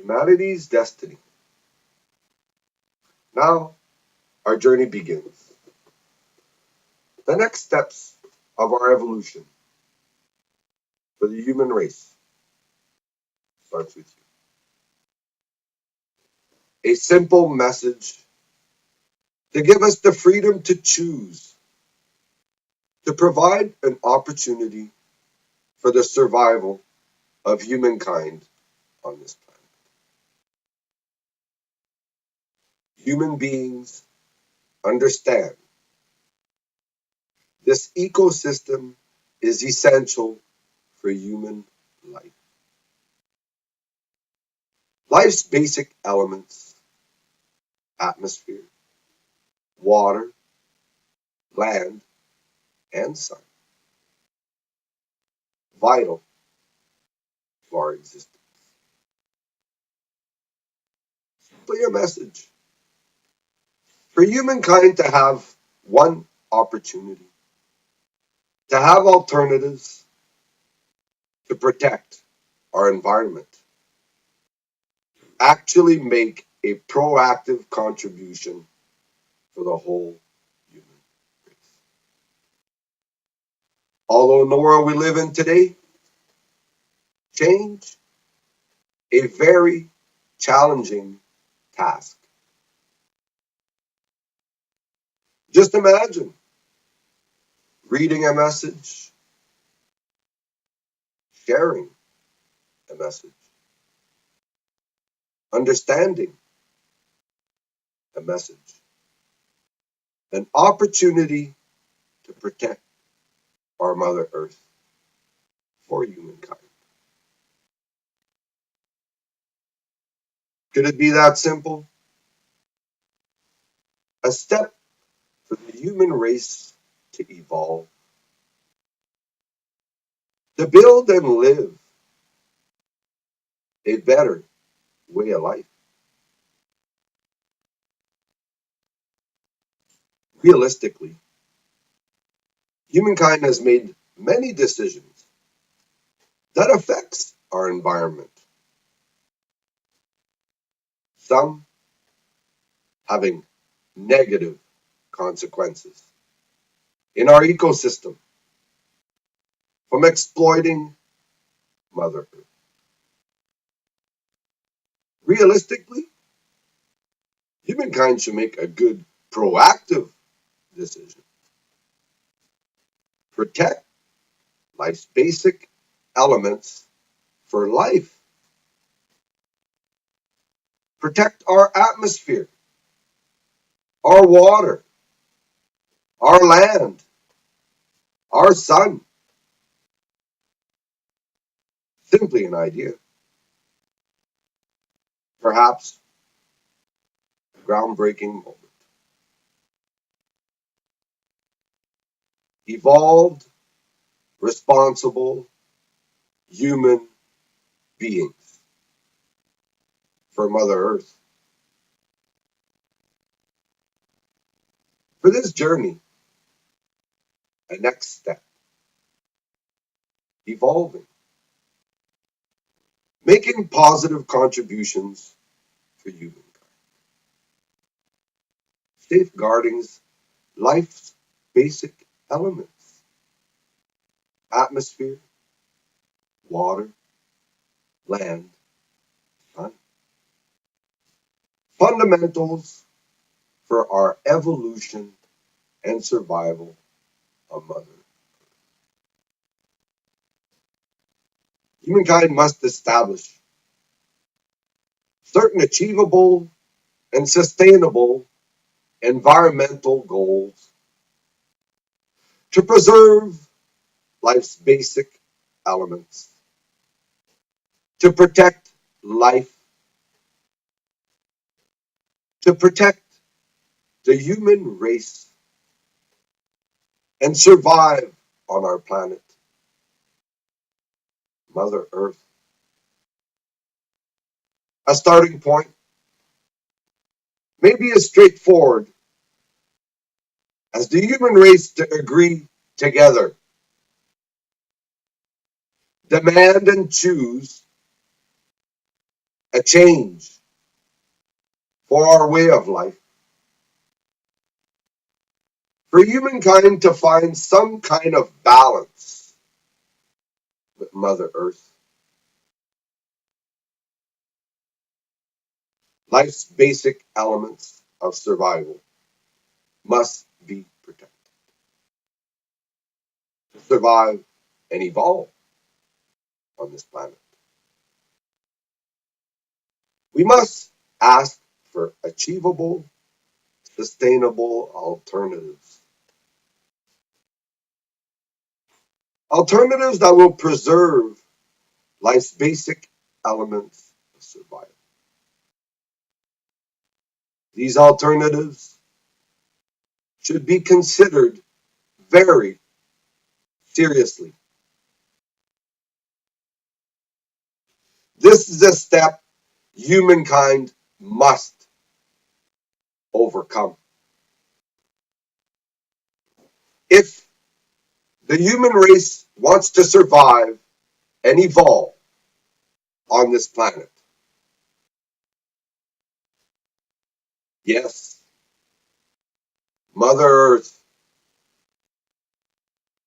humanity's destiny. Now, our journey begins. The next steps of our evolution for the human race starts with you. A simple message to give us the freedom to choose, to provide an opportunity for the survival of humankind on this planet. Human beings understand this ecosystem is essential for human life. Life's basic elements: atmosphere, water, land, and sun, vital to our existence. Simply a message for humankind to have one opportunity, to have alternatives, to protect our environment, actually make a proactive contribution for the whole human race. Although in the world we live in today, change, a very challenging task. Just imagine reading a message, sharing a message, understanding a message, an opportunity to protect our Mother Earth for humankind. Could it be that simple? A step for the human race to evolve, to build and live a better way of life. Realistically, humankind has made many decisions that affects our environment. Some having negative consequences in our ecosystem from exploiting Mother Earth. Realistically, humankind should make a good proactive decision. Protect life's basic elements for life. Protect our atmosphere, our water, our land, our sun. Simply an idea. Perhaps a groundbreaking moment. Evolved, responsible human beings for Mother Earth. For this journey, a next step, evolving, making positive contributions for humankind, safeguarding life's basic elements: atmosphere, water, land, sun. Fundamentals for our evolution and survival of Mother. Humankind must establish certain achievable and sustainable environmental goals to preserve life's basic elements, to protect life, to protect the human race, and survive on our planet, Mother Earth. A starting point may be as straightforward as the human race to agree together, demand and choose a change for our way of life, for humankind to find some kind of balance with Mother Earth. Life's basic elements of survival must be protected to survive and evolve on this planet. We must ask for achievable, sustainable alternatives. Alternatives that will preserve life's basic elements of survival. These alternatives should be considered very seriously. This is a step humankind must overcome. If the human race wants to survive and evolve on this planet, yes, Mother Earth,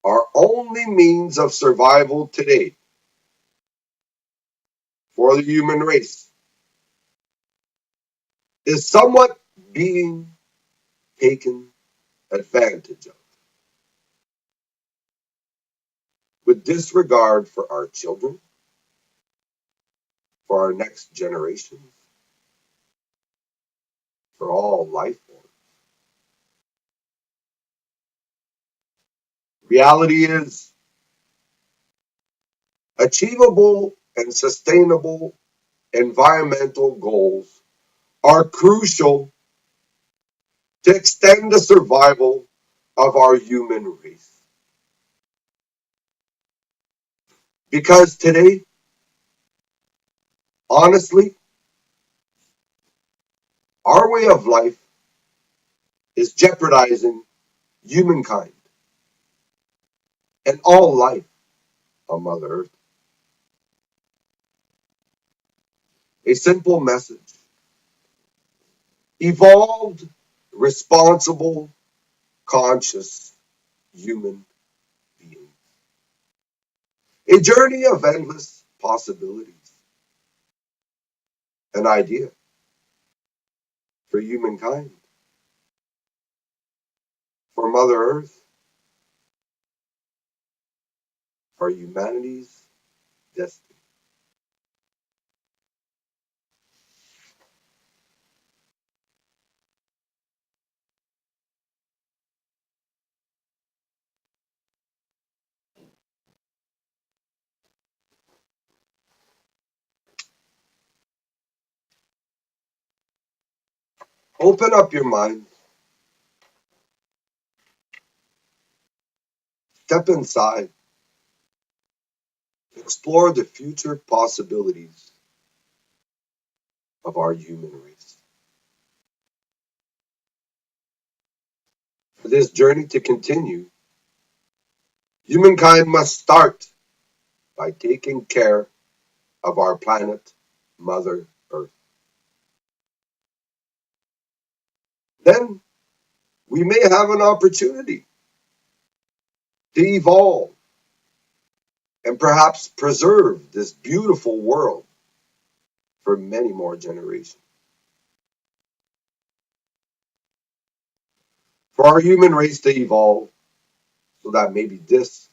our only means of survival today for the human race, is somewhat being taken advantage of, with disregard for our children, for our next generation, for all life forms. Reality is achievable and sustainable environmental goals are crucial to extend the survival of our human race. Because today, honestly, our way of life is jeopardizing humankind and all life on Mother Earth. A simple message. Evolved, responsible, conscious human beings. A journey of endless possibilities. An idea for humankind, for Mother Earth, for humanity's destiny. Open up your mind, step inside, explore the future possibilities of our human race. For this journey to continue, humankind must start by taking care of our planet, Mother Earth. Then we may have an opportunity to evolve and perhaps preserve this beautiful world for many more generations. For our human race to evolve so that maybe this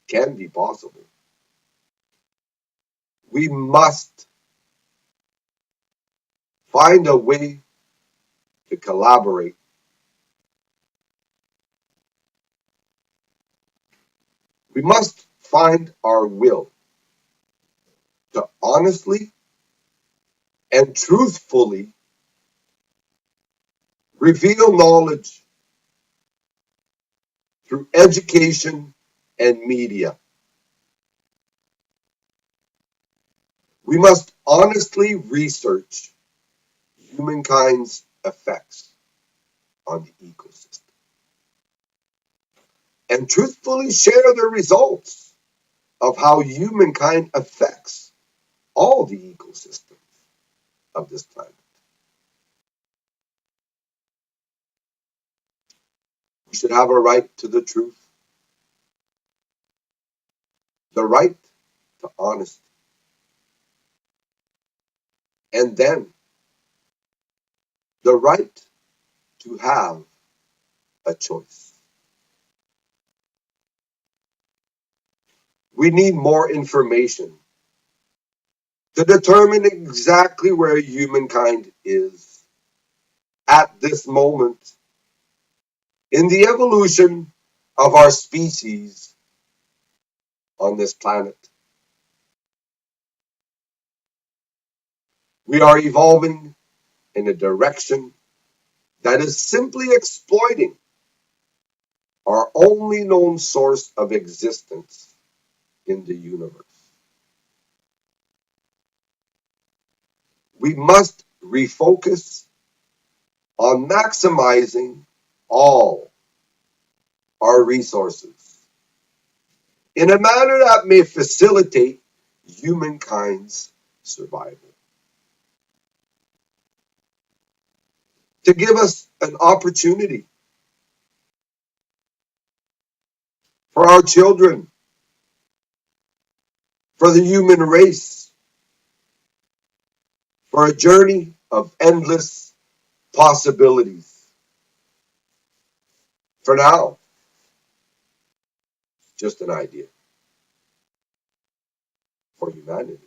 can be possible, we must find a way to collaborate. We must find our will to honestly and truthfully reveal knowledge through education and media. We must honestly research humankind's effects on the ecosystem and truthfully share the results of how humankind affects all the ecosystem. of this planet. We should have a right to the truth, the right to honesty, and then the right to have a choice. We need more information to determine exactly where humankind is at this moment in the evolution of our species on this planet. We are evolving in a direction that is simply exploiting our only known source of existence in the universe. We must refocus on maximizing all our resources in a manner that may facilitate humankind's survival. To give us an opportunity for our children, for the human race, for a journey of endless possibilities. For now, just an idea for humanity.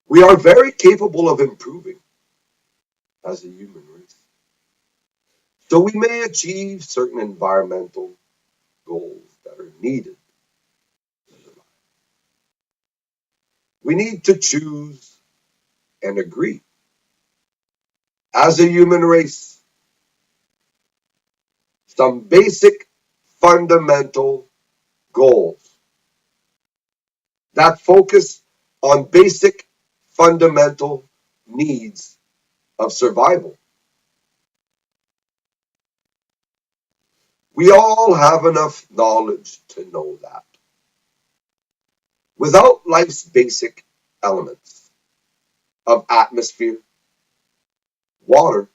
We are very capable of improving as a human race. So we may achieve certain environmental goals that are needed to survive. We need to choose and agree as a human race some basic fundamental goals that focus on basic fundamental needs of survival. We all have enough knowledge to know that. Without life's basic elements of atmosphere, water,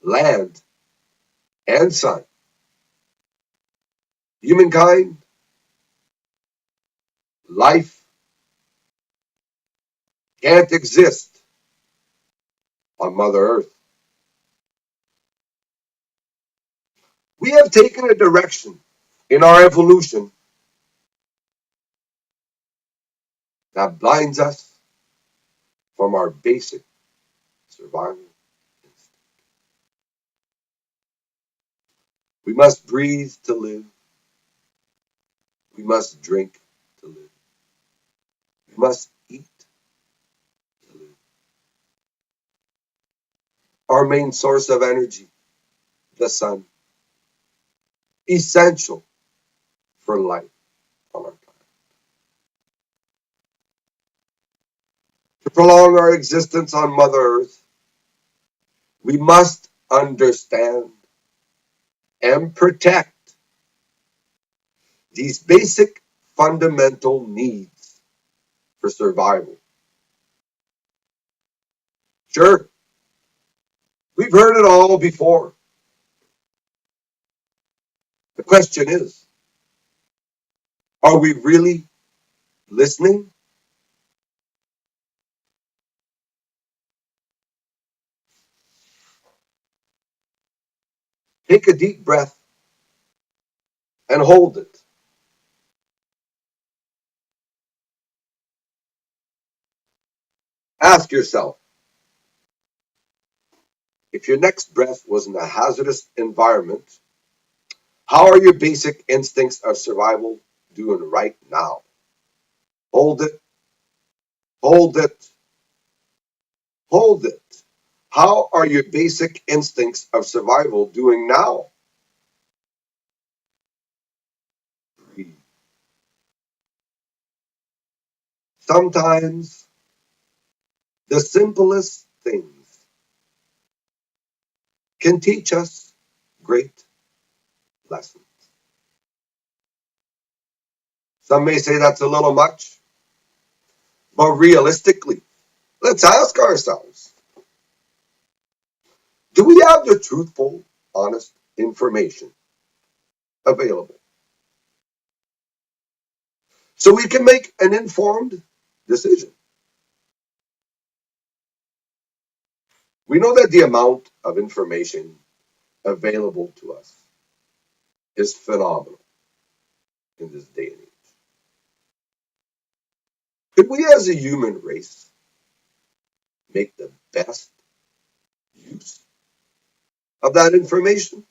land, and sun, humankind, life can't exist on Mother Earth. We have taken a direction in our evolution that blinds us from our basic survival instinct. We must breathe to live. We must drink to live. We must eat to live. Our main source of energy, the sun, essential for life on our planet. To prolong our existence on Mother Earth, we must understand and protect these basic fundamental needs for survival. Sure, we've heard it all before. The question is, are we really listening? Take a deep breath and hold it. Ask yourself, if your next breath was in a hazardous environment, how are your basic instincts of survival doing right now? Hold it, hold it, hold it. How are your basic instincts of survival doing now? Breathe. Sometimes the simplest things can teach us great lessons. Some may say that's a little much. But realistically, let's ask ourselves, do we have the truthful, honest information available so we can make an informed decision? We know that the amount of information available to us is phenomenal in this day and age. Could we as a human race make the best use of that information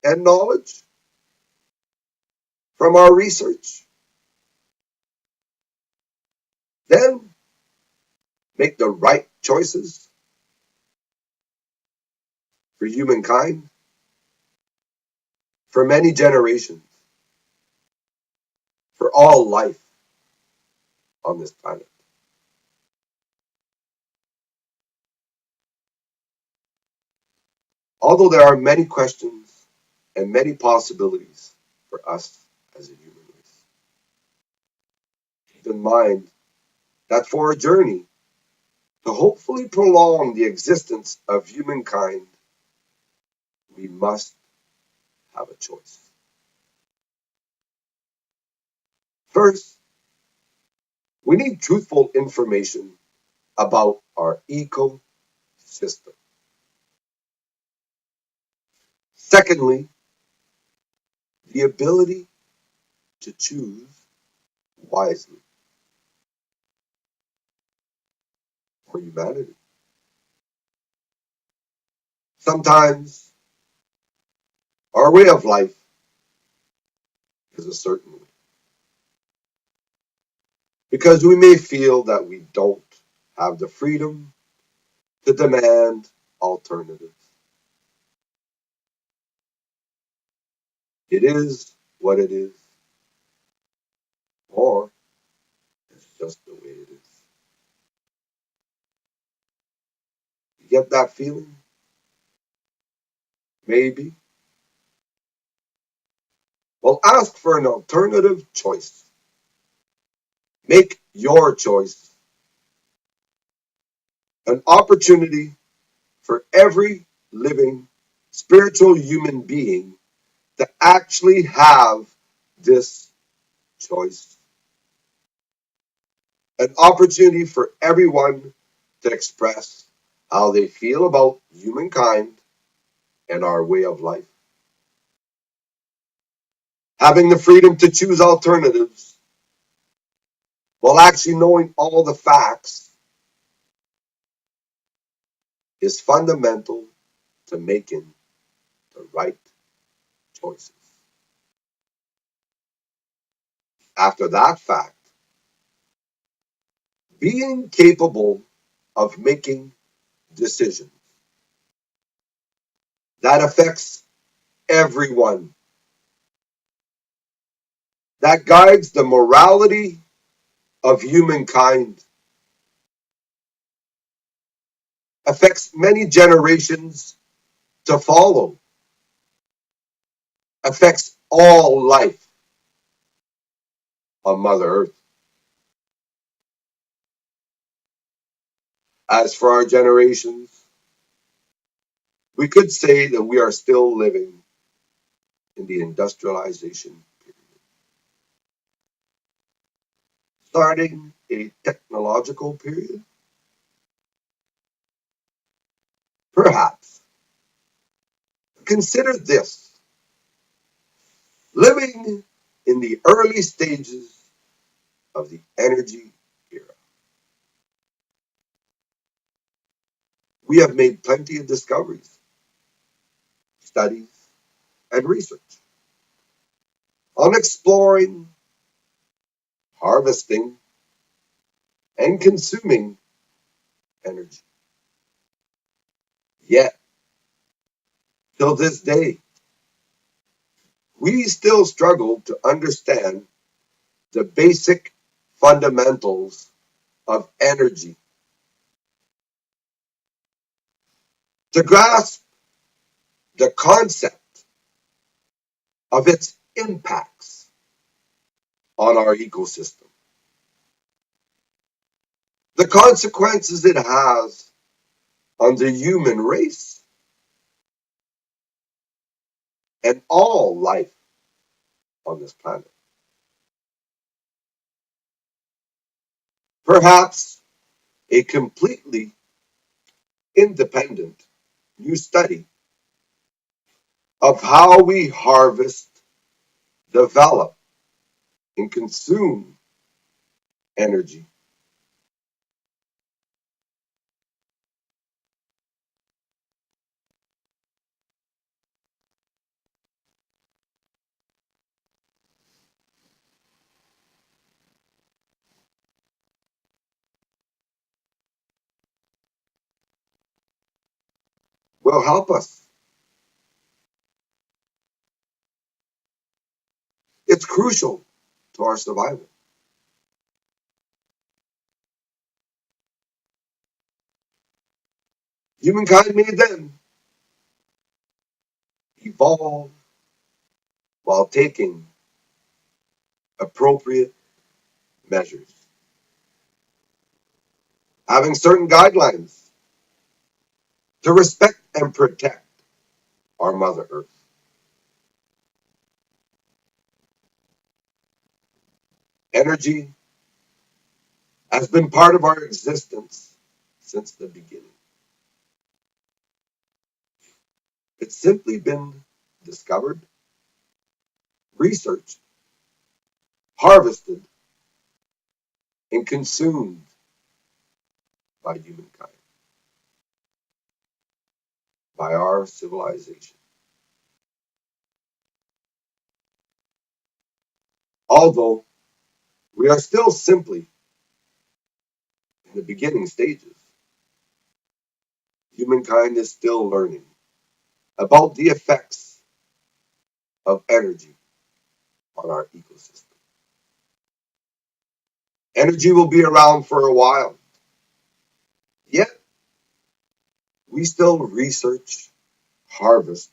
and knowledge from our research? Then make the right choices for humankind for many generations, for all life on this planet. Although there are many questions and many possibilities for us as a human race, keep in mind that for a journey to hopefully prolong the existence of humankind, we must have a choice. First, we need truthful information about our ecosystem. Secondly, the ability to choose wisely for humanity. Sometimes our way of life is a certain way because we may feel that we don't have the freedom to demand alternatives. It is what it is, or it's just the way it is. You get that feeling? Maybe. Well, ask for an alternative choice. Make your choice an opportunity for every living spiritual human being to actually have this choice. An opportunity for everyone to express how they feel about humankind and our way of life. Having the freedom to choose alternatives while actually knowing all the facts is fundamental to making the right choices. After that fact, being capable of making decisions that affects everyone, that guides the morality of humankind, affects many generations to follow, affects all life on Mother Earth. As for our generations, we could say that we are still living in the industrialization period, starting a technological period. Perhaps. Consider this: living in the early stages of the energy era. We have made plenty of discoveries, studies, and research on exploring, harvesting, and consuming energy. Yet, till this day, we still struggle to understand the basic fundamentals of energy. To grasp the concept of its impacts on our ecosystem. the consequences it has on the human race and all life on this planet. Perhaps a completely independent new study of how we harvest, develop, and consume energy will help us. It's crucial to our survival. Humankind may then evolve while taking appropriate measures, having certain guidelines to respect and protect our Mother Earth. Energy has been part of our existence since the beginning. It's simply been discovered, researched, harvested, and consumed by humankind, by our civilization. Although we are still simply in the beginning stages, humankind is still learning about the effects of energy on our ecosystem. Energy will be around for a while, yet we still research, harvest,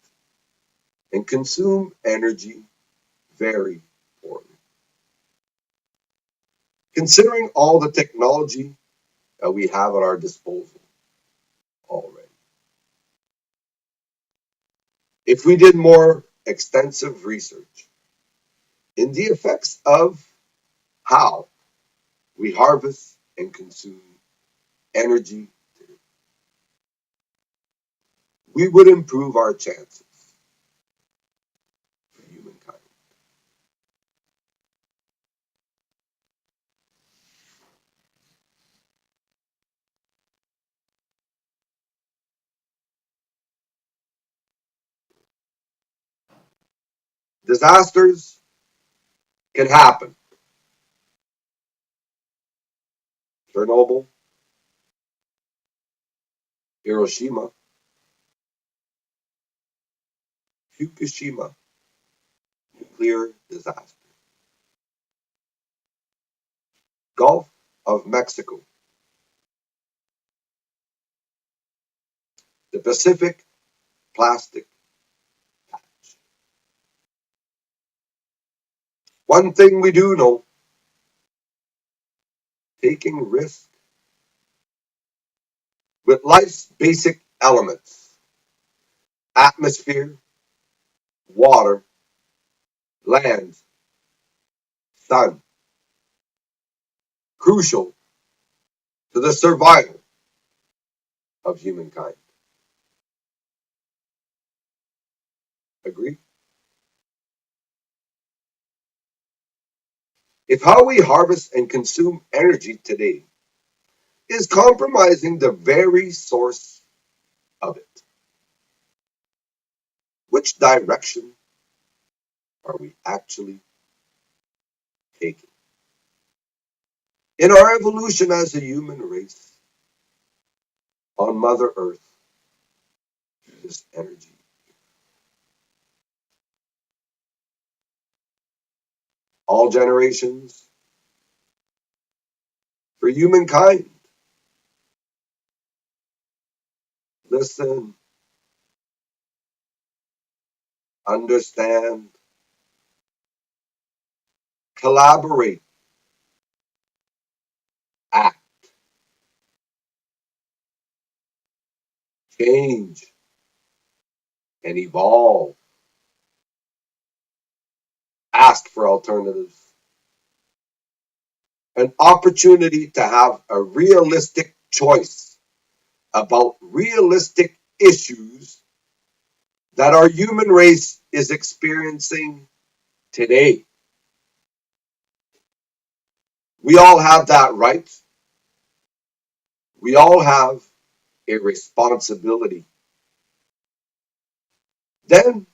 and consume energy very poorly. Considering all the technology that we have at our disposal already. If we did more extensive research in the effects of how we harvest and consume energy, we would improve our chances for humankind. Disasters can happen. Chernobyl, Hiroshima, Fukushima, nuclear disaster. Gulf of Mexico, the Pacific plastic patch. One thing we do know, taking risks with life's basic elements, atmosphere, water, land, sun, crucial to the survival of humankind. Agree? If how we harvest and consume energy today is compromising the very source of it, which direction are we actually taking? In our evolution as a human race on Mother Earth, this energy, all generations, for humankind, listen, understand, collaborate, act. change, and evolve. Ask for alternatives. An opportunity to have a realistic choice about realistic issues that our human race is experiencing today. We all have that right. We all have a responsibility. Then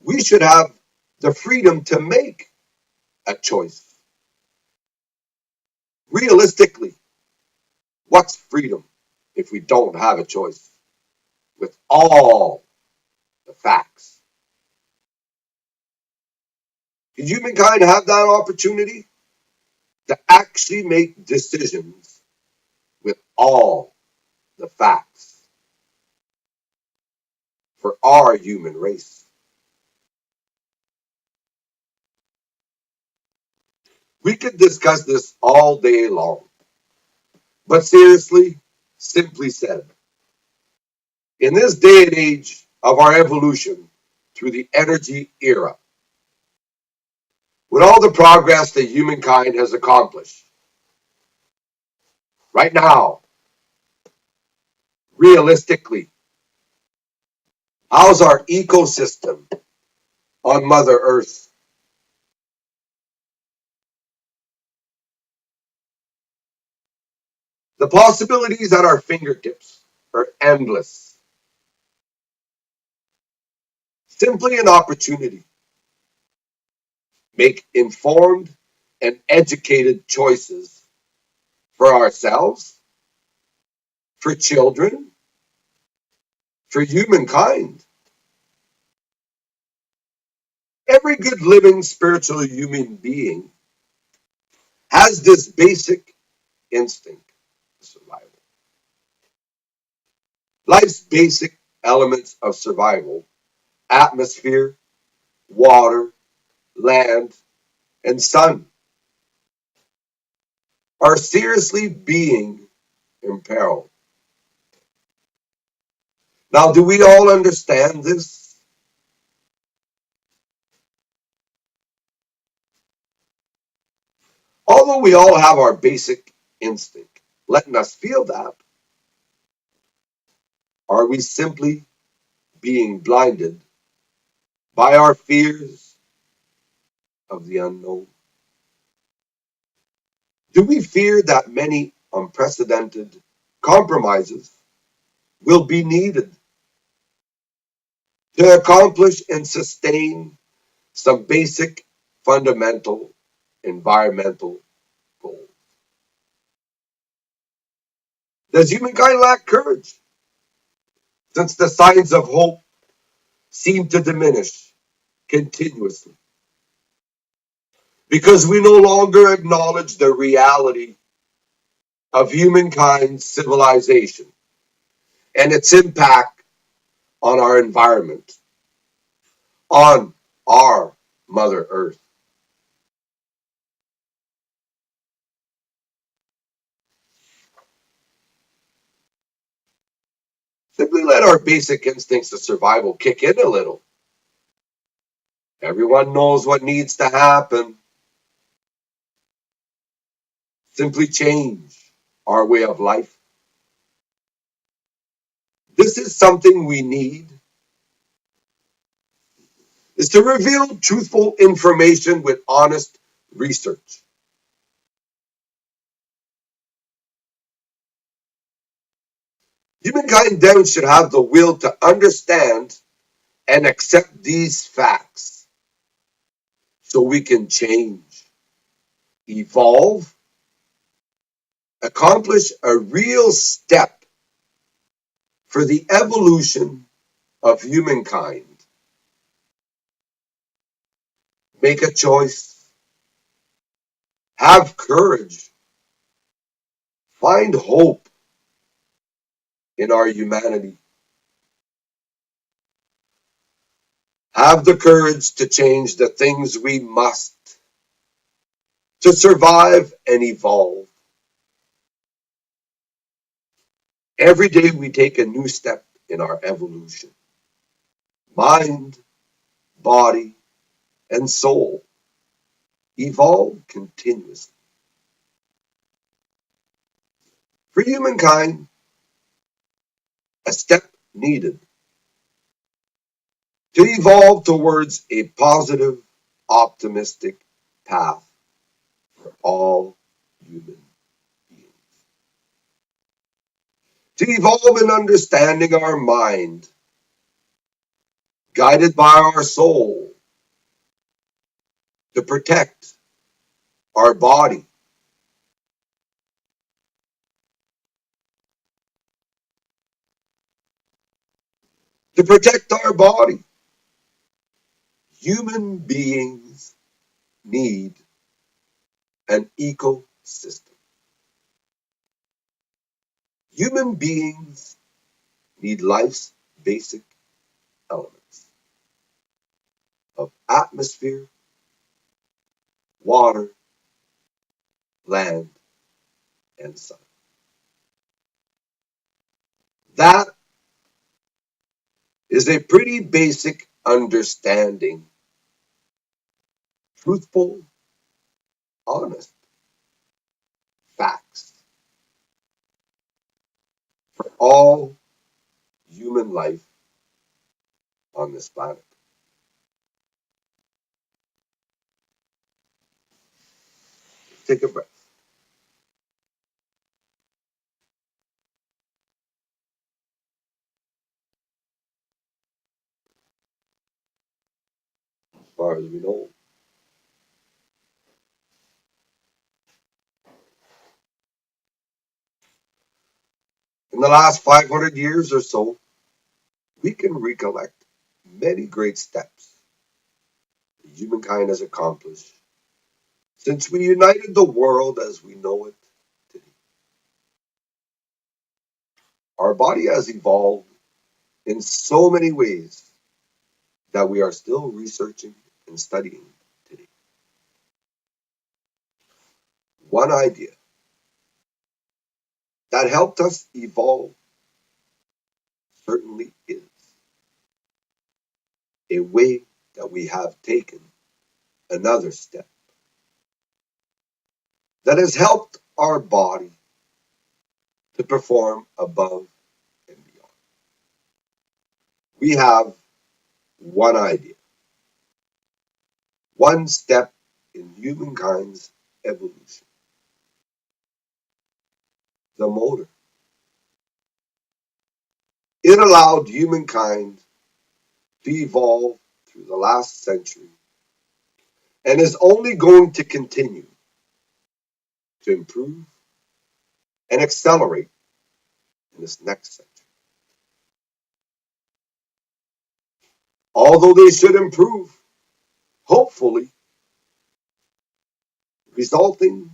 we should have the freedom to make a choice. Realistically, what's freedom if we don't have a choice with all the facts? Did humankind have that opportunity to actually make decisions with all the facts for our human race? We could discuss this all day long, but seriously, simply said, in this day and age of our evolution through the energy era, with all the progress that humankind has accomplished, right now, realistically, how's our ecosystem on Mother Earth? The possibilities at our fingertips are endless. Simply an opportunity. Make informed and educated choices for ourselves, for children, for humankind. Every good living spiritual human being has this basic instinct of survival. Life's basic elements of survival, atmosphere, water, land, and sun, are seriously being imperiled. Now, do we all understand this? Although we all have our basic instinct letting us feel that, are we simply being blinded by our fears of the unknown? Do we fear that many unprecedented compromises will be needed to accomplish and sustain some basic fundamental environmental goals? Does humankind lack courage since the signs of hope seem to diminish continuously? Because we no longer acknowledge the reality of humankind's civilization and its impact on our environment, on our Mother Earth. Simply let our basic instincts of survival kick in a little. Everyone knows what needs to happen. Simply change our way of life. This is something we need, is to reveal truthful information with honest research. Humankind then should have the will to understand and accept these facts so we can change, evolve, accomplish a real step for the evolution of humankind. Make a choice, have courage, find hope in our humanity. Have the courage to change the things we must to survive and evolve. Every day we take a new step in our evolution. Mind, body, and soul evolve continuously. For humankind, a step needed to evolve towards a positive, optimistic path for all human beings. To evolve in understanding our mind, guided by our soul, to protect our body, to protect our body. Human beings need an ecosystem. Human beings need life's basic elements of atmosphere, water, land, and sun. That is a pretty basic understanding, truthful, honest facts for all human life on this planet. Take a breath. As far as we know, in the last 500 years or so, we can recollect many great steps humankind has accomplished since we united the world as we know it today. Our body has evolved in so many ways that we are still researching and studying today. One idea that helped us evolve certainly is a way that we have taken another step that has helped our body to perform above and beyond. We have one idea, one step in humankind's evolution, the motor. It allowed humankind to evolve through the last century and is only going to continue to improve and accelerate in this next century. Although they should improve, hopefully, resulting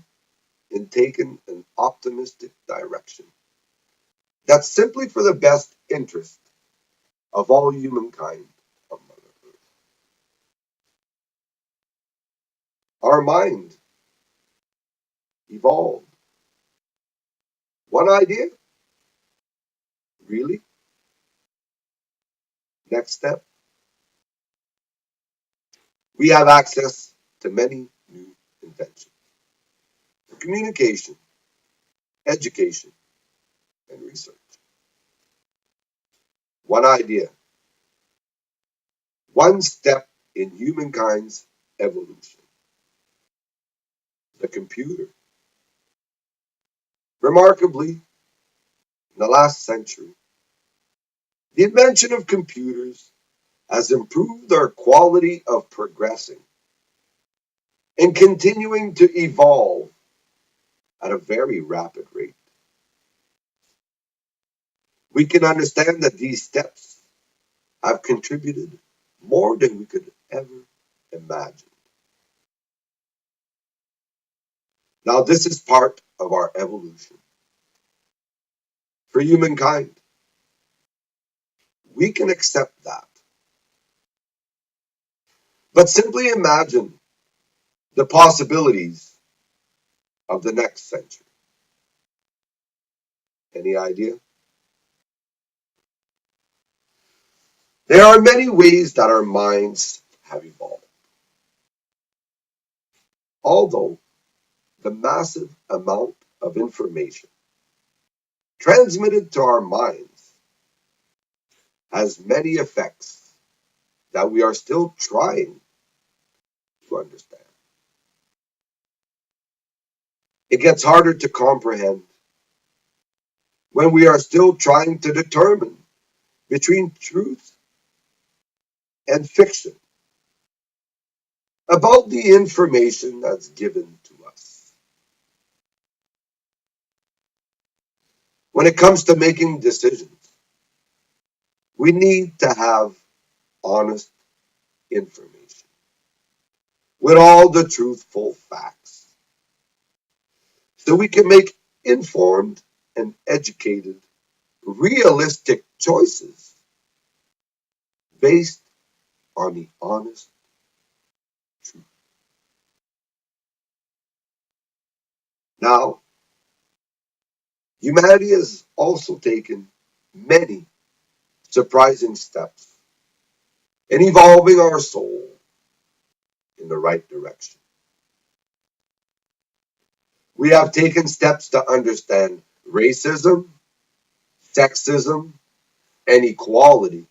in taking an optimistic direction that's simply for the best interest of all humankind on Mother Earth. Our mind evolved. One idea? Really? Next step? We have access to many new inventions for communication, education, and research. One idea, one step in humankind's evolution, the computer. Remarkably, in the last century, the invention of computers has improved our quality of progressing and continuing to evolve at a very rapid rate. We can understand that these steps have contributed more than we could ever imagine. Now, this is part of our evolution. For humankind, we can accept that. But simply imagine the possibilities of the next century. Any idea? There are many ways that our minds have evolved. Although the massive amount of information transmitted to our minds has many effects that we are still trying to understand. It gets harder to comprehend when we are still trying to determine between truth and fiction about the information that's given to us. When it comes to making decisions, we need to have honest information with all the truthful facts so we can make informed and educated, realistic choices based on the honest truth. Now, humanity has also taken many surprising steps in evolving our soul in the right direction. We have taken steps to understand racism, sexism, and equality.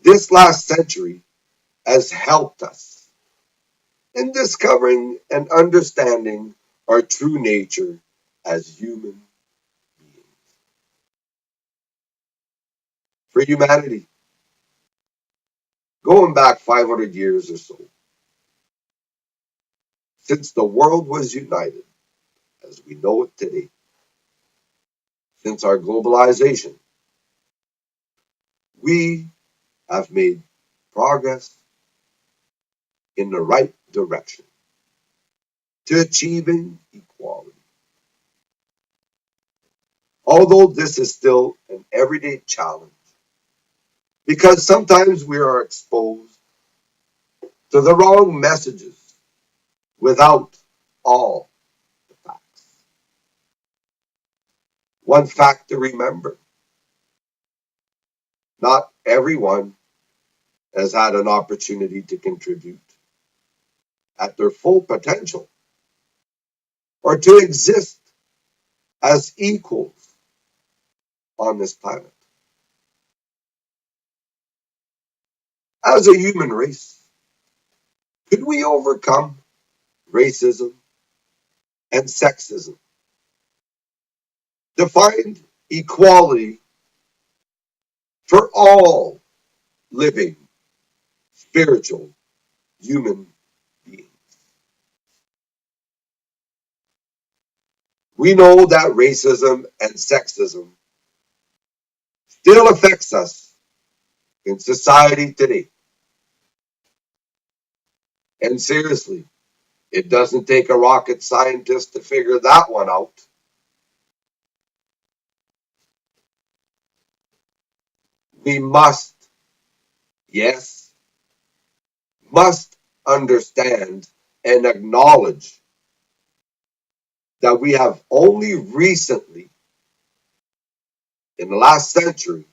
This last century has helped us in discovering and understanding our true nature as human beings. For humanity, going back 500 years or so, since the world was united as we know it today, since our globalization, we have made progress in the right direction to achieving equality. Although this is still an everyday challenge, because sometimes we are exposed to the wrong messages without all the facts. One fact to remember: not everyone has had an opportunity to contribute at their full potential or to exist as equals on this planet. As a human race, could we overcome racism and sexism to find equality for all living spiritual human beings? We know that racism and sexism still affects us in society today. And seriously, it doesn't take a rocket scientist to figure that one out. We must, yes, must understand and acknowledge that we have only recently, in the last century,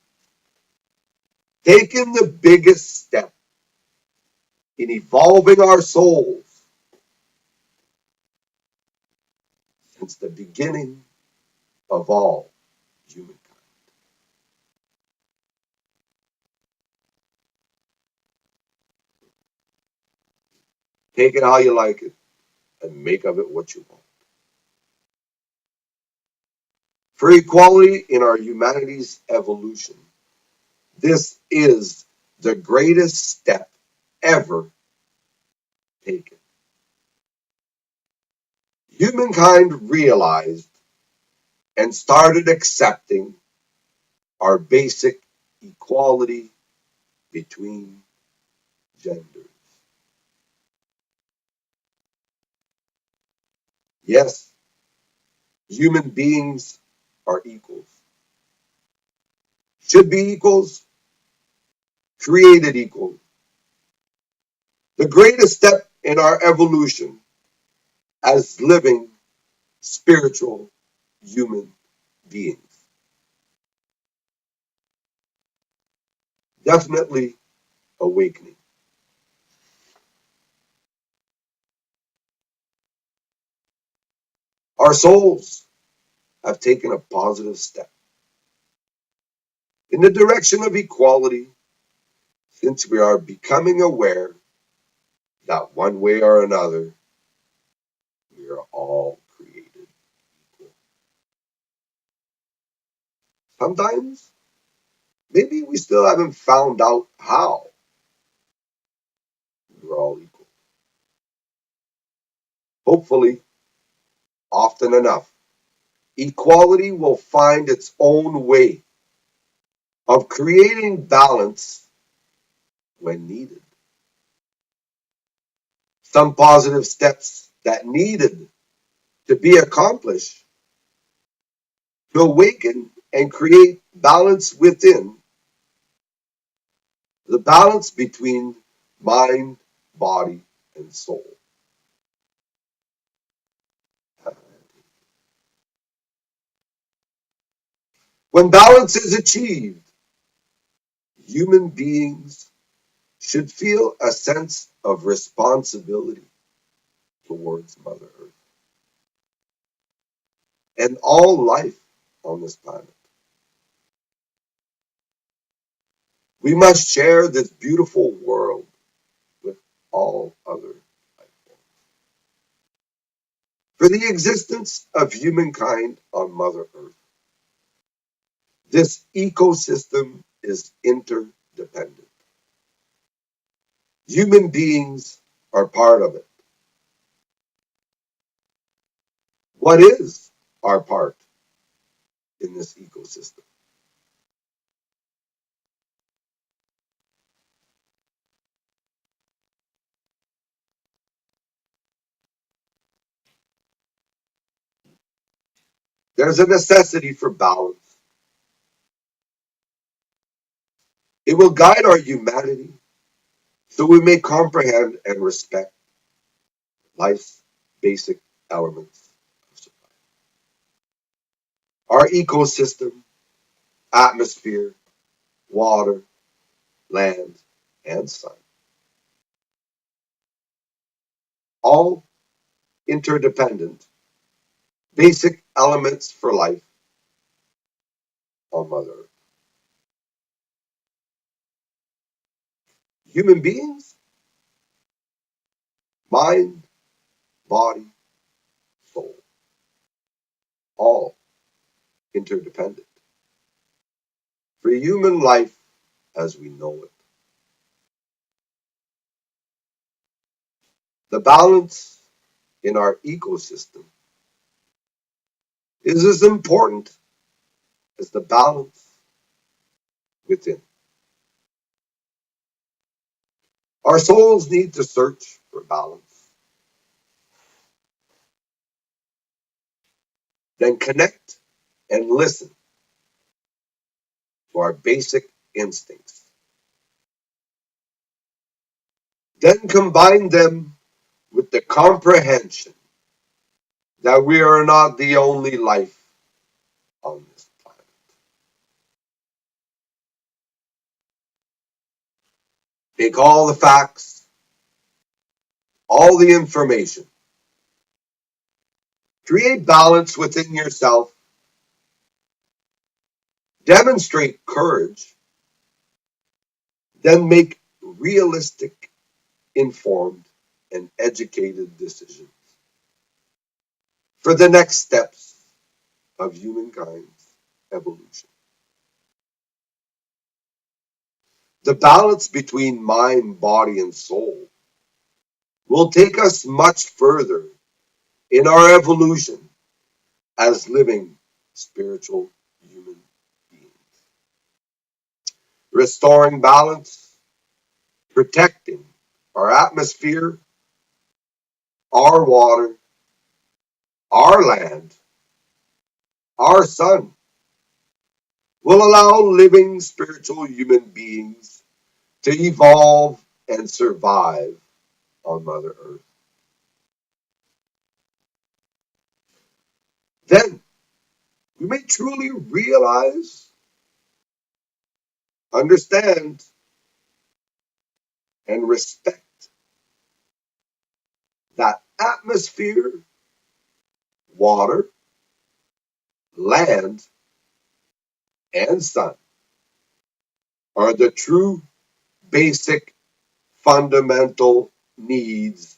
taken the biggest step in evolving our souls since the beginning of all humankind. Take it how you like it and make of it what you want. For equality in our humanity's evolution, this is the greatest step ever taken. Humankind realized and started accepting our basic equality between genders. Yes, human beings are equals, should be equals, created equal. The greatest step in our evolution as living spiritual human beings. definitely awakening. Our souls have taken a positive step in the direction of equality since we are becoming aware that one way or another we are all created equal. Sometimes maybe we still haven't found out how we're all equal. Hopefully, often enough, equality will find its own way of creating balance when needed. Some positive steps that needed to be accomplished to awaken and create balance within, the balance between mind, body, and soul. When balance is achieved, human beings should feel a sense of responsibility towards Mother Earth and all life on this planet. We must share this beautiful world with all other life forms. For the existence of humankind on Mother Earth, this ecosystem is interdependent. Human beings are part of it. What is our part in this ecosystem? There's a necessity for balance. It will guide our humanity so we may comprehend and respect life's basic elements of survival. Our ecosystem, atmosphere, water, land, and sun, all interdependent, basic elements for life on Mother Earth. Human beings, mind, body, soul, all interdependent. For human life as we know it, the balance in our ecosystem is as important as the balance within. Our souls need to search for balance, then connect and listen to our basic instincts, then combine them with the comprehension that we are not the only life on this planet. Take all the facts, all the information, create balance within yourself, demonstrate courage, then make realistic, informed, and educated decisions for the next steps of humankind's evolution. The balance between mind, body, and soul will take us much further in our evolution as living spiritual human beings. Restoring balance, protecting our atmosphere, our water, our land, our sun will allow living spiritual human beings to evolve and survive on Mother Earth. Then we may truly realize, understand, and respect that atmosphere, water, land, and sun are the true basic fundamental needs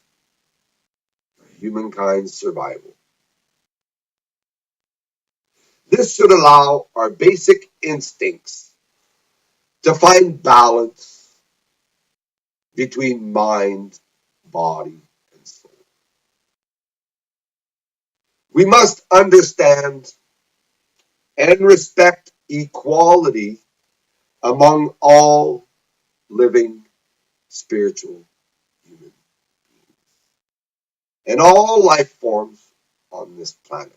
for humankind's survival. This should allow our basic instincts to find balance between mind, body, and soul. We must understand and respect equality among all living spiritual human and all life forms on this planet.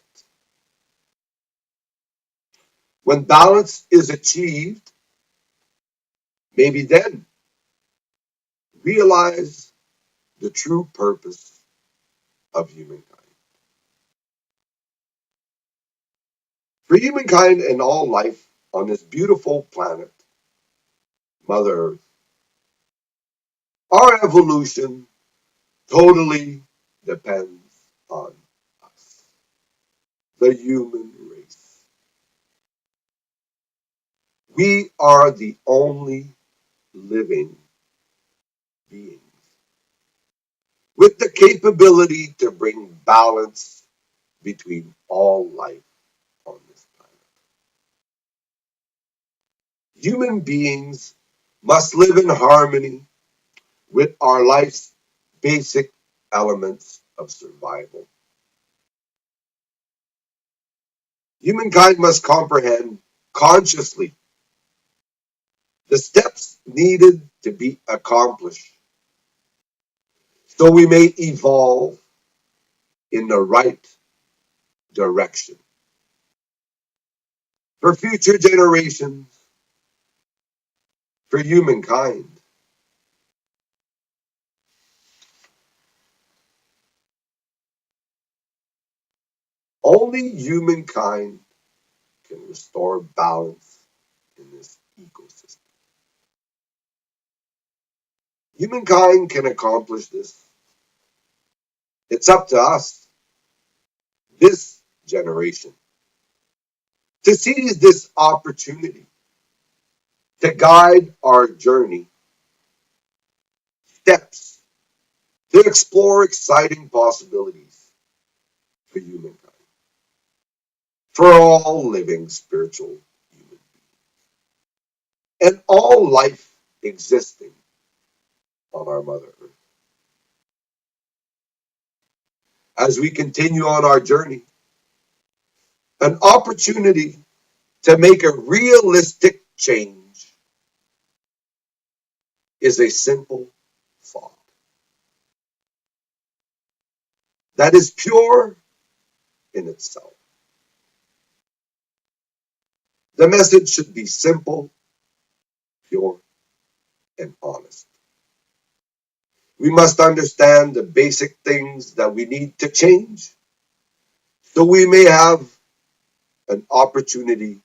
When balance is achieved, maybe then realize the true purpose of humankind. For humankind and all life on this beautiful planet, Mother Earth, our evolution totally depends on us, the human race. We are the only living beings with the capability to bring balance between all life on this planet. Human beings must live in harmony with our life's basic elements of survival. Humankind must comprehend consciously the steps needed to be accomplished so we may evolve in the right direction for future generations, for humankind. Only humankind can restore balance in this ecosystem. Humankind can accomplish this. It's up to us, this generation, to seize this opportunity to guide our journey, steps to explore exciting possibilities for humankind, for all living spiritual human and all life existing on our Mother Earth. As we continue on our journey, an opportunity to make a realistic change is a simple thought that is pure in itself. The message should be simple, pure, and honest. We must understand the basic things that we need to change so we may have an opportunity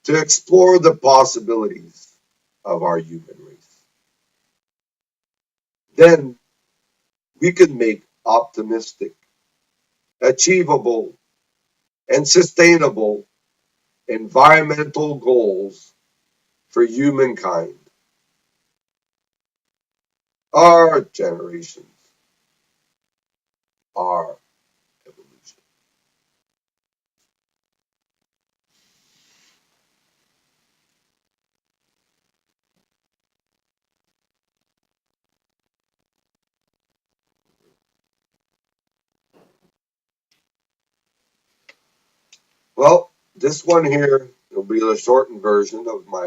to explore the possibilities of our human race. Then we can make optimistic, achievable, and sustainable environmental goals for humankind, our generations, our evolution. Well, this one here will be the shortened version of my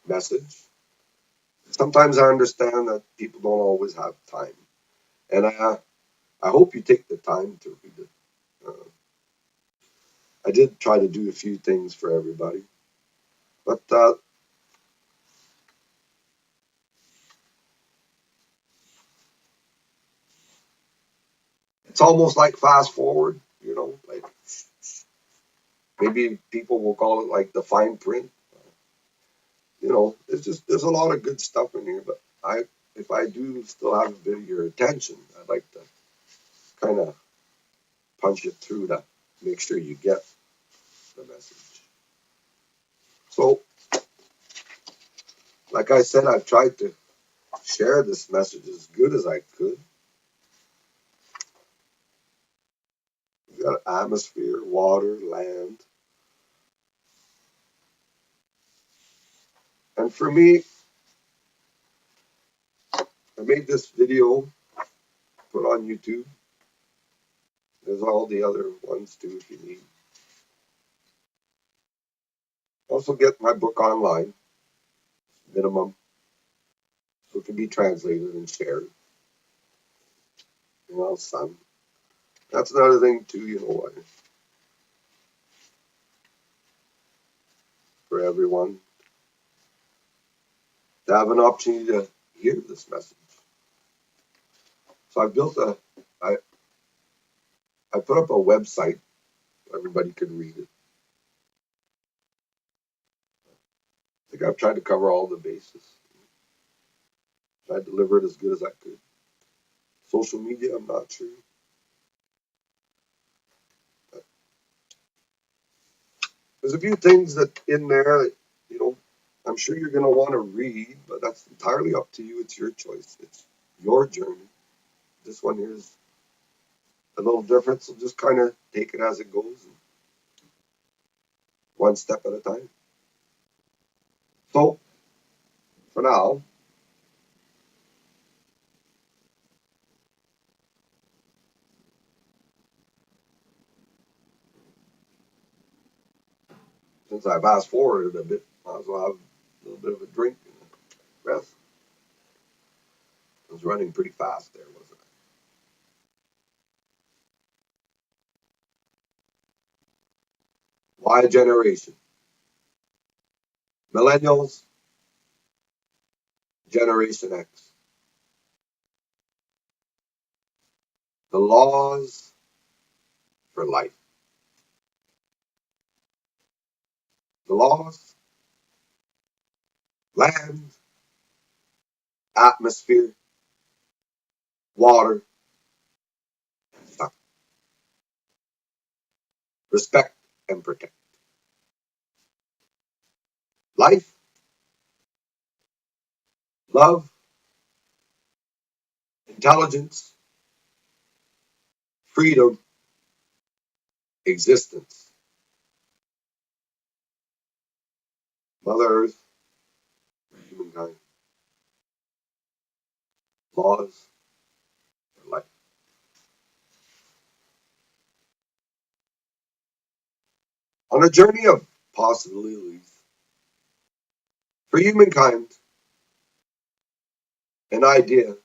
message. Sometimes I understand that people don't always have time, and I hope you take the time to read it. I did try to do a few things for everybody, but it's almost like fast forward, like maybe people will call it like the fine print. There's a lot of good stuff in here, but if I do still have a bit of your attention, I'd like to kind of punch it through to make sure you get the message. So, like I said, I've tried to share this message as good as I could. We've got atmosphere, water, land. And for me, I made this video, put on YouTube. There's all the other ones too if you need. Also get my book online, minimum, so it can be translated and shared. Son, that's another thing too, for everyone to have an opportunity to hear this message. So I I put up a website so everybody can read it. I think I've tried to cover all the bases. Tried to deliver it as good as I could. Social media, I'm not sure. There's a few things that in there that, I'm sure you're going to want to read, but that's entirely up to you. It's your choice. It's your journey. This one here is a little different, so just kind of take it as it goes, one step at a time. So, for now, since I fast forwarded a bit, might as well have a little bit of a drink and a rest. I was running pretty fast there, wasn't I? Y generation. Millennials, Generation X. The laws for life. The laws, land, atmosphere, water, sun. Respect and protect. Life, love, intelligence, freedom, existence. Mother Earth, humankind. Laws for life. On a journey of possibilities for humankind, an idea to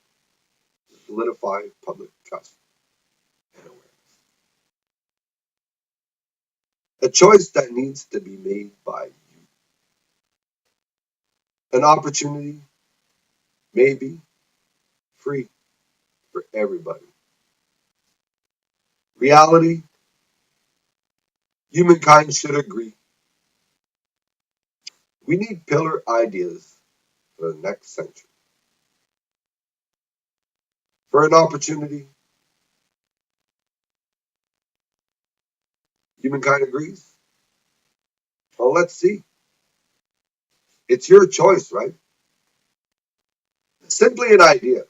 solidify public trust and awareness. A choice that needs to be made by you. An opportunity, maybe, free for everybody. Reality, humankind should agree. We need pillar ideas for the next century. For an opportunity, humankind agrees. Well, let's see. It's your choice, right? It's simply an idea,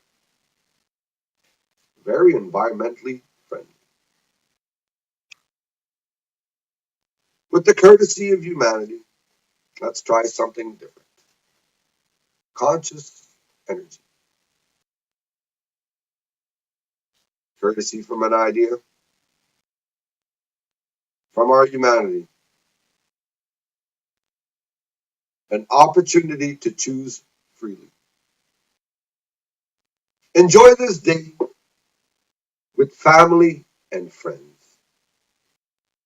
very environmentally friendly. With the courtesy of humanity, let's try something different. Conscious energy. Courtesy from an idea, from our humanity. An opportunity to choose freely. Enjoy this day with family and friends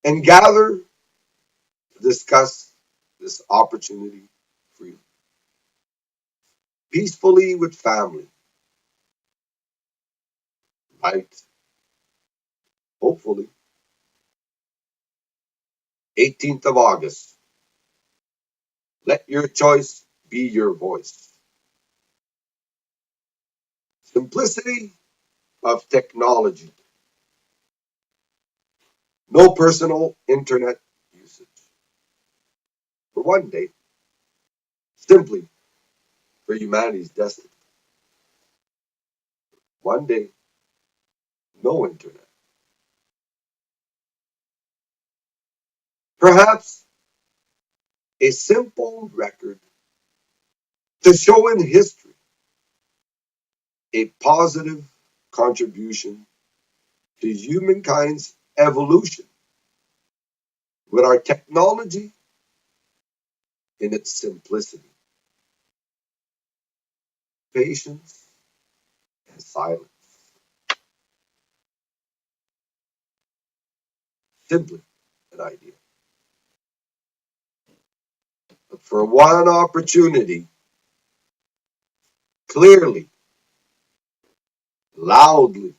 and gather to discuss this opportunity freely. Peacefully with family, right? Hopefully. 18th of August. Let your choice be your voice. Simplicity of technology. No personal internet usage. For one day, simply for humanity's destiny. One day, no internet. Perhaps a simple record to show in history a positive contribution to humankind's evolution with our technology in its simplicity, patience, and silence. Simply an idea. But for one opportunity, clearly, loudly,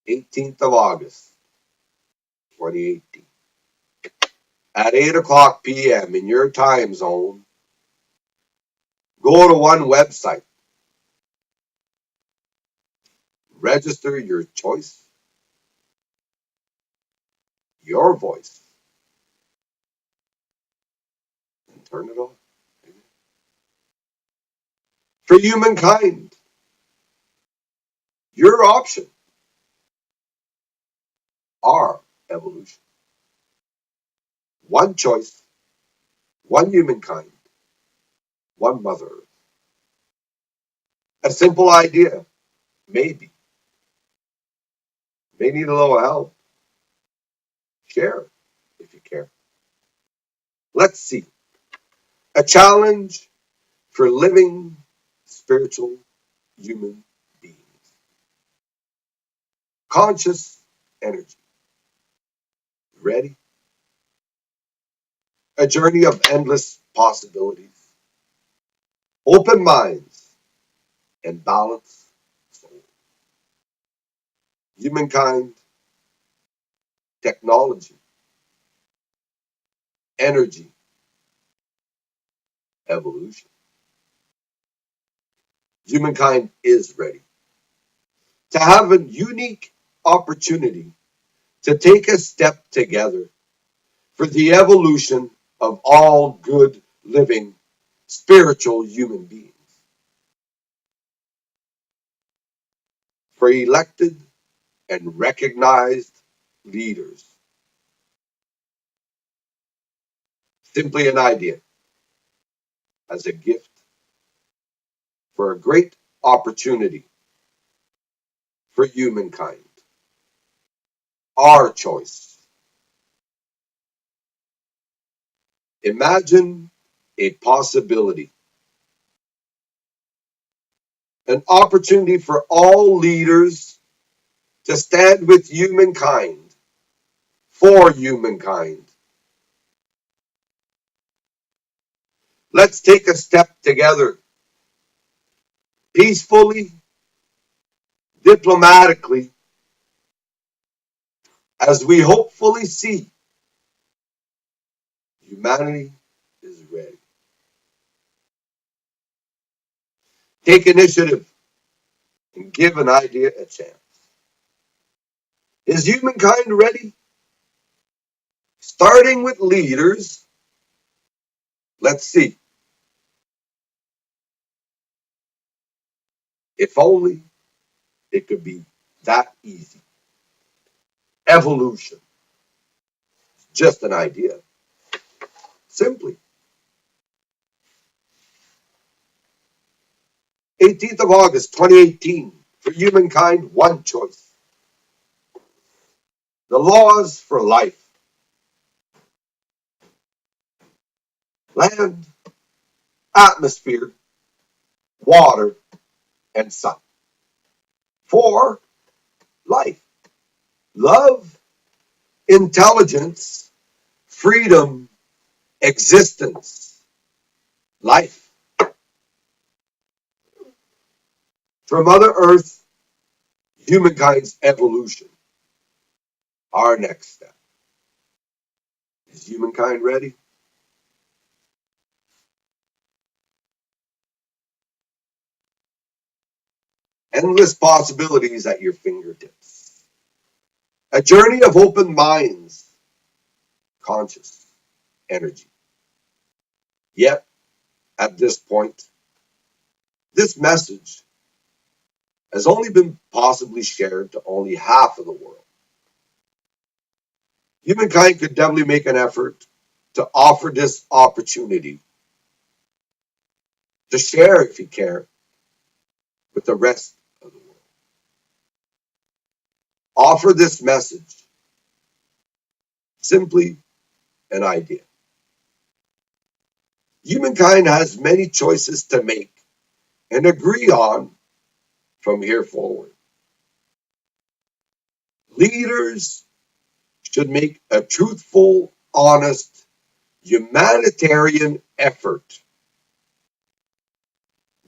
18th of August, 2018, at 8 o'clock p.m. in your time zone, go to one website, register your choice, your voice, and turn it on. For humankind, your option, our evolution. One choice, one humankind, one Mother Earth. A simple idea, maybe. May need a little help. Share if you care. Let's see. A challenge for living spiritual human beings. Conscious energy. Ready? A journey of endless possibilities. Open minds and balanced souls. Humankind, technology, energy, evolution. Humankind is ready to have a unique opportunity to take a step together for the evolution of all good living spiritual human beings. For elected and recognized leaders. Simply an idea as a gift for a great opportunity for humankind. Our choice. Imagine a possibility, an opportunity for all leaders to stand with humankind, for humankind. Let's take a step together, peacefully, diplomatically, as we hopefully see humanity is ready. Take initiative and give an idea a chance. Is humankind ready? Starting with leaders, let's see. If only it could be that easy. Evolution, just an idea. Simply. 18th of August, 2018. For humankind, one choice. The laws for life. Land, atmosphere, water, and sun. For life. Love, intelligence, freedom, existence. Life. For Mother Earth, humankind's evolution. Our next step. Is humankind ready? endless possibilities at your fingertips. A journey of open minds, conscious energy. Yet, at this point, this message has only been possibly shared to only half of the world. Humankind could definitely make an effort to offer this opportunity to share, if you care, with the rest of the world. Offer this message, simply an idea. Humankind has many choices to make and agree on from here forward. Leaders should make a truthful, honest, humanitarian effort.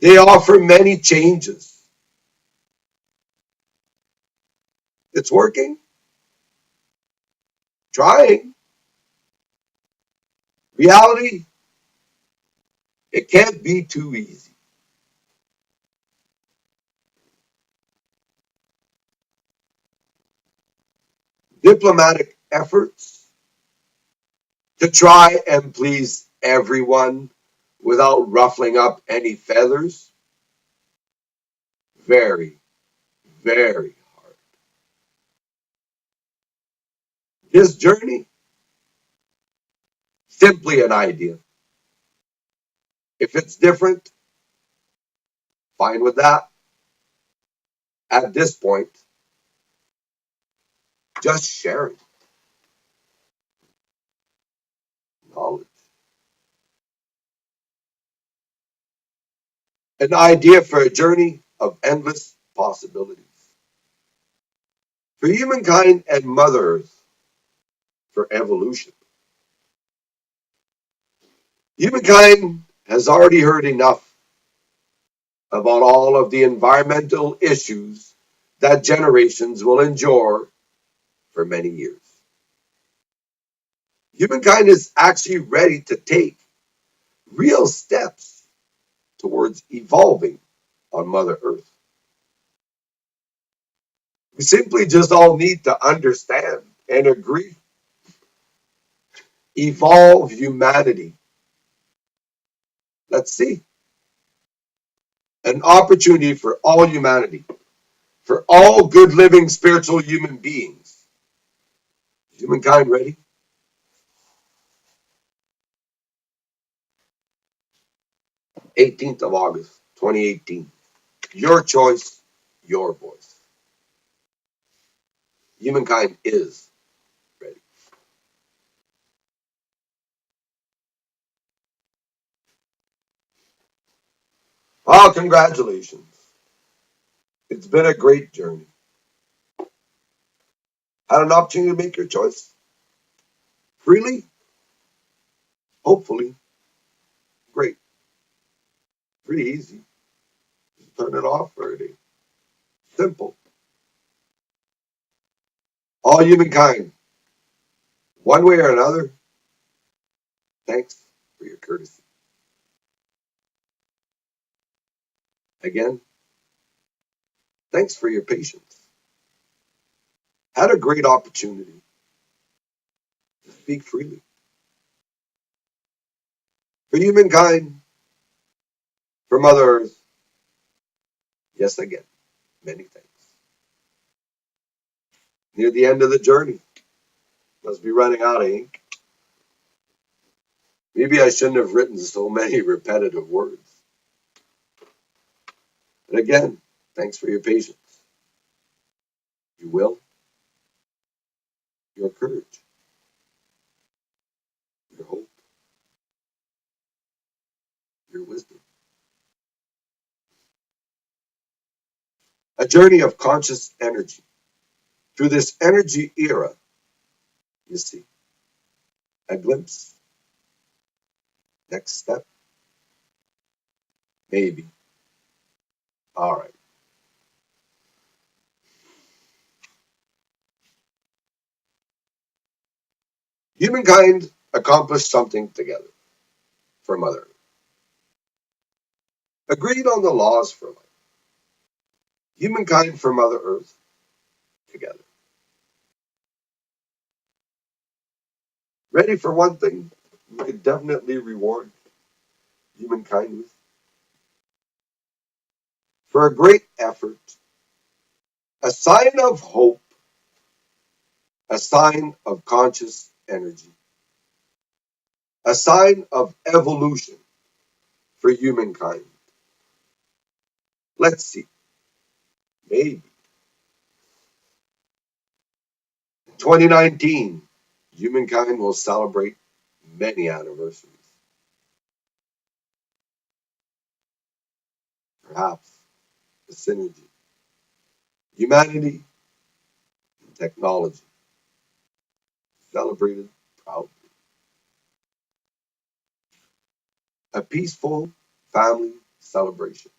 They offer many changes. It's working, trying. Reality, it can't be too easy. Diplomatic efforts to try and please everyone without ruffling up any feathers, very, very hard. This journey, simply an idea. If it's different, fine with that. At this point, just sharing knowledge. An idea for a journey of endless possibilities. For humankind and Mother Earth, for evolution. Humankind has already heard enough about all of the environmental issues that generations will endure for many years. Humankind is actually ready to take real steps towards evolving on Mother Earth. We simply just all need to understand and agree. Evolve humanity. Let's see. An opportunity for all humanity, for all good living spiritual human beings. Humankind ready? 18th of August, 2018. Your choice, your voice. Humankind is ready. Well, congratulations. It's been a great journey. Had an opportunity to make your choice freely? Hopefully. Great. Pretty easy. Just turn it off for a day. Simple. All humankind, one way or another, thanks for your courtesy. Again, thanks for your patience. Had a great opportunity to speak freely. For humankind, for Mother Earth, yes, again, many thanks. Near the end of the journey, must be running out of ink. Maybe I shouldn't have written so many repetitive words. And again, thanks for your patience. Your will, your courage, your hope, your wisdom. A journey of conscious energy. Through this energy era, you see, a glimpse. Next step, maybe. All right. Humankind accomplished something together for Mother Earth. Agreed on the laws for life. humankind for Mother Earth together. Ready for one thing we could definitely reward humankind with? For a great effort, a sign of hope, a sign of conscious energy, a sign of evolution for humankind. Let's see, maybe 2019, humankind will celebrate many anniversaries. Perhaps the synergy, humanity, and technology celebrated proudly. A peaceful family celebration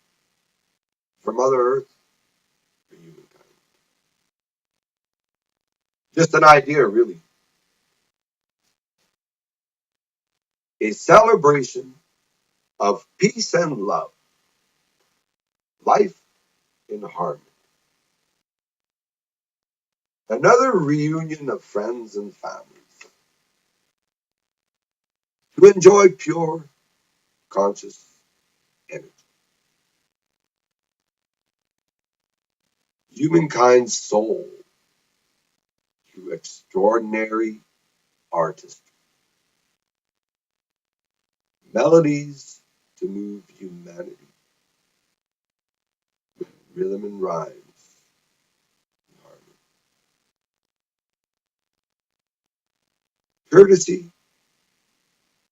for Mother Earth, for humankind. Just an idea, really. A celebration of peace and love, life in harmony. Another reunion of friends and families to enjoy pure, conscious energy. Humankind's soul through extraordinary artistry. Melodies to move humanity with rhythm and rhymes and harmony. Courtesy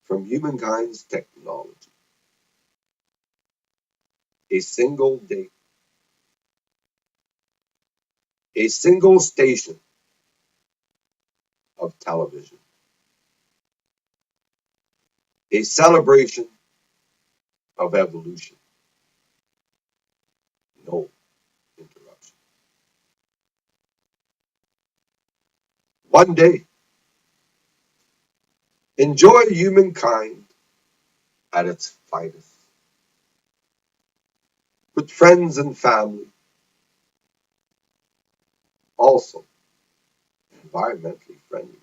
from humankind's technology. A single day, a single station of television. A celebration of evolution. No interruption. One day, enjoy humankind at its finest, with friends and family, also environmentally friendly.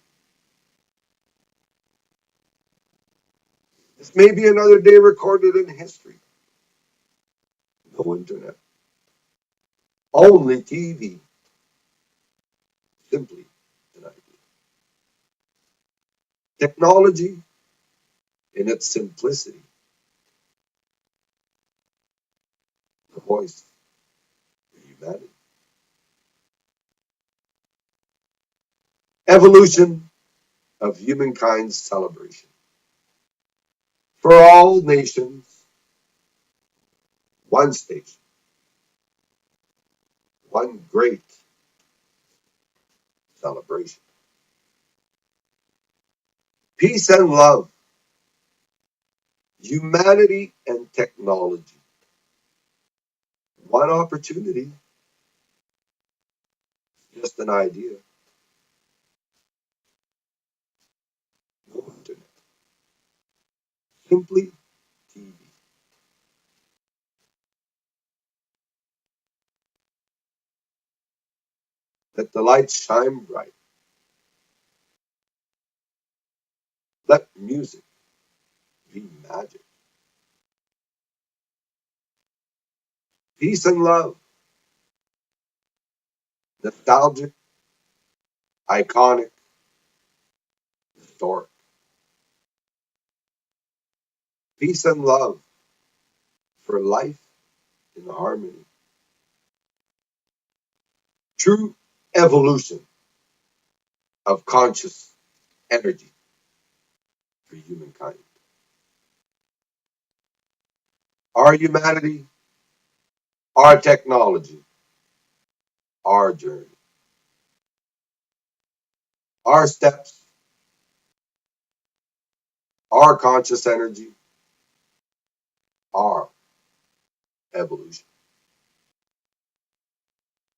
This may be another day recorded in history. No internet, only TV, simply an idea. Technology in its simplicity, the voice for humanity. Evolution of humankind's celebration. For all nations, one station, one great celebration. Peace and love, humanity and technology. One opportunity, just an idea. No internet, simply TV. Let the lights shine bright. Let music be magic. Peace and love, nostalgic, iconic, historic. Peace and love for life in harmony. True evolution of conscious energy for humankind. Our humanity, our technology, our journey, our steps, our conscious energy, our evolution.